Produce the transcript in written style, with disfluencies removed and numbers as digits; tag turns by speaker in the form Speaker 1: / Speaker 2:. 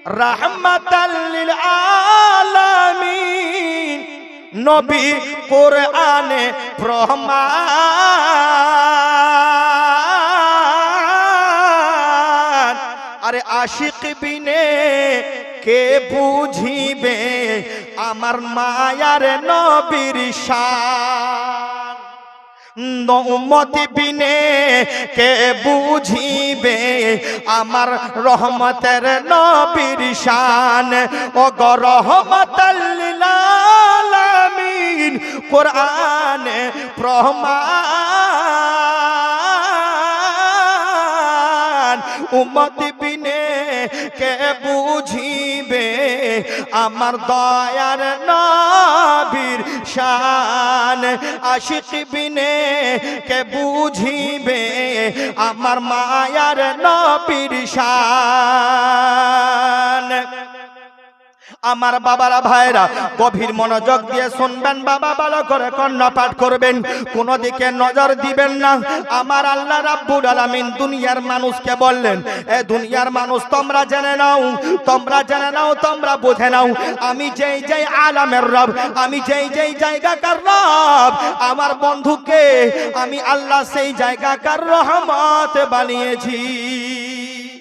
Speaker 1: রাহমাতাল লিল আলামিন, নবী কোরআনে প্রমাণ। আরে আশিক বিনে কে বুঝিবে আমার মায়ার নবীর শান, উম্মত বিনে কে বুঝিবে আমার রহমতের নবীর শান। ও গো রহমাতাল লিল আলামিন, কোরআনে প্রমাণ। উম্মত বিনে কে বুঝিবে আমার দয়ার নবীর শান। আশিক বিনে কে বুঝিবে আমার মায়ার নবীর শান। আমার বাবারা ভাইরা গভীর মনোযোগ দিয়ে শুনবেন, বাবা ভালো করে কর্ণপাঠ করবেন, কোন দিকে নজর দিবেন না। আমার আল্লাহ রাব্বুল আলামিন দুনিয়ার মানুষকে বললেন, এ দুনিয়ার মানুষ তোমরা জেনে নাও, তোমরা জেনে নাও, তোমরা বুঝে নাও, আমি যেই যেই আলামের রব, আমি যেই যেই জায়গাকার রব, আমার বন্ধুকে আমি আল্লাহ সেই জায়গাকার রহমত বানিয়েছি।